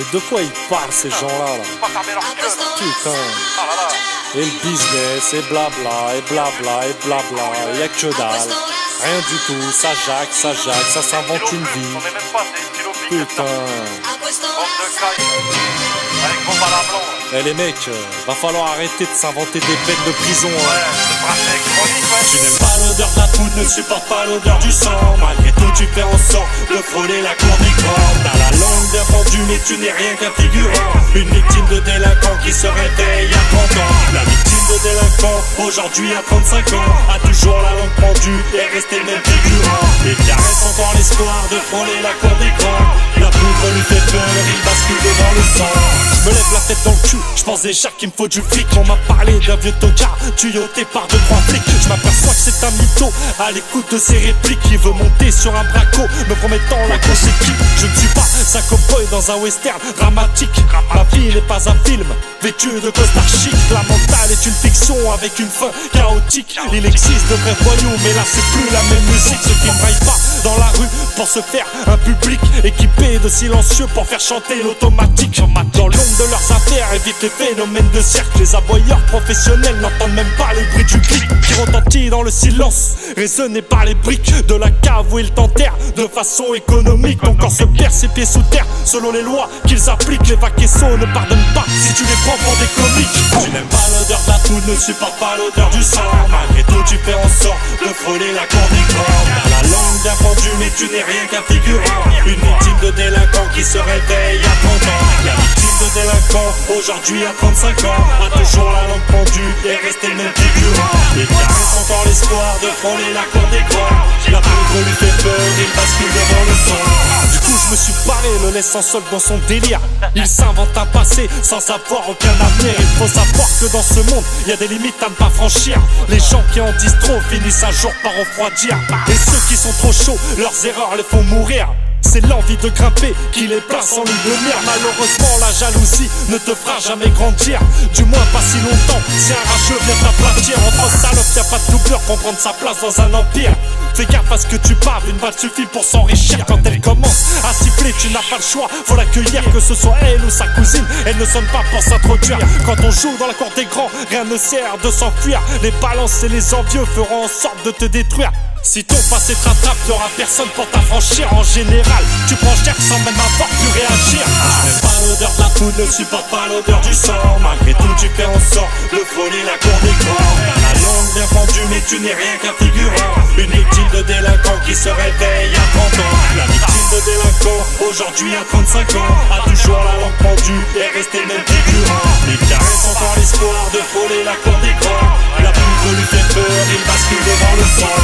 Mais de quoi ils parlent ces gens-là là? Putain. Et le business, et blabla, et blabla, et blabla, y'a que dalle. Rien du tout, ça jaque, ça s'invente une vie. Putain. Eh les mecs, va falloir arrêter de s'inventer des peines de prison. Tu n'aimes pas l'odeur de la poudre, ne supporte pas l'odeur du sang. Malgré tout tu fais en sorte de frôler la cour des grands. T'as la langue bien pendue mais tu n'es rien qu'un figurant. Une victime de délinquant qui se réveille à 30 ans. La victime de délinquant, aujourd'hui à 35 ans, a toujours la langue pendue et resté le même figurant. Et caresse encore l'espoir de frôler la cour des grands. La poudre lui fait peur, il bascule devant le sang. Je me lève la tête dans le cul, je pense déjà qu'il me faut du fric. On m'a parlé d'un vieux tocard, tuyauté par 2-3 flics. Je m'aperçois que c'est un mytho, à l'écoute de ses répliques. Il veut monter sur un braco, me promettant la grosse équipe. Je ne suis pas un cowboy dans un western dramatique. Ma vie n'est pas un film, vêtu de costard chic. La mentale est une fiction avec une fin chaotique. Il existe de vrais voyous, mais là c'est plus la même musique. Ceux qui ne braillent pas dans la rue pour se faire un public équipé de silencieux pour faire chanter l'automatique. Dans l'ombre de leurs affaires, évite les phénomènes de cercle. Les aboyeurs professionnels n'entendent même pas le bruit du clic qui retentit dans le silence, raisonné par les briques de la cave où ils t'enterrent de façon économique. Ton corps se perd ses pieds sous terre selon les lois qu'ils appliquent. Les vaquessos ne pardonnent pas si tu les prends pour des comiques. Tu n'aimes pas l'odeur de la poudre, ne supporte pas l'odeur du sang. Malgré tout tu fais en sorte de frôler la cour des grands. T'as la langue bien pendue mais tu n'es rien qu'un figurant. Une victime de délinquant qui se réveille à 30 ans. La victime de délinquant, aujourd'hui à 35 ans, a toujours la langue pendue et resté le même figurant. Il caresse encore l'espoir de frôler la cour des grands. La poudre lui fait peur, il bascule devant le sang. Du coup je me suis barré, le laissant seul dans son délire. Il s'invente un passé sans avoir aucun avenir. Il faut savoir que dans ce monde, y a des limites à ne pas franchir. Les gens qui en disent trop finissent un jour par refroidir. Et ceux qui sont trop chauds, leurs erreurs les font mourir. C'est l'envie de grimper qui les place en ligne de mire. Malheureusement la jalousie ne te fera jamais grandir. Du moins pas si longtemps, si un rageux vient t'aplatir. Entre salopes y'a pas de doubleur pour prendre sa place dans un empire. Fais gaffe à ce que tu baves, une balle suffit pour s'enrichir. Quand elle commence à siffler tu n'as pas le choix, faut l'accueillir que ce soit elle ou sa cousine. Elle ne sonne pas pour s'introduire. Quand on joue dans la cour des grands, rien ne sert de s'enfuir. Les balances et les envieux feront en sorte de te détruire. Si ton passé te rattrape, y'aura personne pour t'affranchir. En général, tu prends cher sans même avoir pu réagir. Tu n'aimes pas l'odeur de la poudre, ne supporte pas l'odeur du sang. Malgré tout, tu fais en sorte de frôler la cour des grands. La langue bien pendue, mais tu n'es rien qu'un figurant. Une victime de délinquant qui se réveille à 30 ans. La victime de délinquant, aujourd'hui à 35 ans, a toujours la langue pendue et resté le même figurant. Il caresse encore l'espoir de frôler la cour des grands. La poudre lui fait peur, il bascule devant le sang.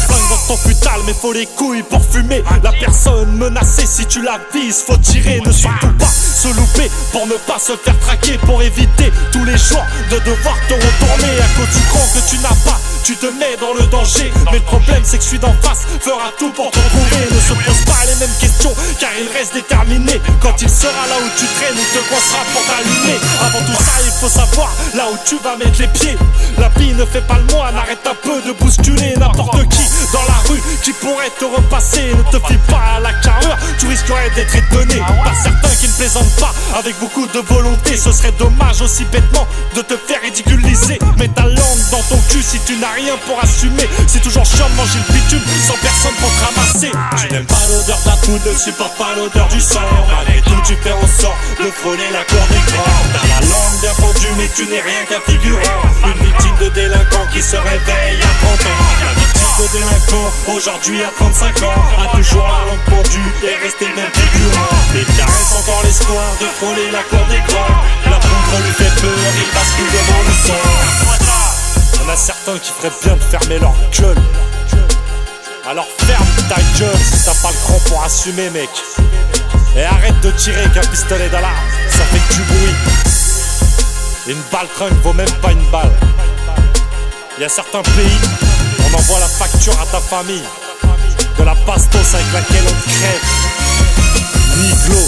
Flingue dans ton futal mais faut les couilles pour fumer. La personne menacée si tu la vises faut tirer. Ne surtout pas se louper pour ne pas se faire traquer. Pour éviter tous les jours de devoir te retourner. À cause du cran que tu n'as pas, tu te mets dans le danger. Mais le problème c'est que celui d'en face fera tout pour te trouver. Ne se pose pas les mêmes questions car il reste déterminé. Quand il sera là où tu traînes, il te coincera pour t'allumer. Avant tout ça il faut savoir là où tu vas mettre les pieds. La vie ne fait pas le moine, arrête un peu de bousculer n'importe qui dans la rue qui pourrait te repasser. Ne te fie pas à la carrure, tu risquerais d'être étonné par certains qui ne plaisantent pas avec beaucoup de volonté. Ce serait dommage aussi bêtement de te faire ridiculiser. Mets ta langue dans ton cul si tu n'as rien pour assumer. C'est toujours chiant de manger le bitume sans personne pour te ramasser. Tu n'aimes pas l'odeur de la poudre, ne supporte pas l'odeur du sang. Malgré tout tu fais en sorte de frôler la cour des grands. T'as la langue bien pendue mais tu n'es rien qu'un figurant. Une victime de délinquant qui se réveille à 30 ans. La victime de délinquant, aujourd'hui à 35 ans, a toujours la langue pendue et resté le même figurant. Il caresse encore l'espoir de frôler la cour des grands. La poudre lui fait peur, il bascule devant le sang. Y'en a certains qui feraient bien de fermer leur gueule. Alors ferme ta gueule si t'as pas le cran pour assumer mec. Et arrête de tirer avec un pistolet d'alarme, ça fait que du bruit. Une balle trunk vaut même pas une balle. Il y a certains pays, on envoie la facture à ta famille de la bastos avec laquelle on te crève. Niglo.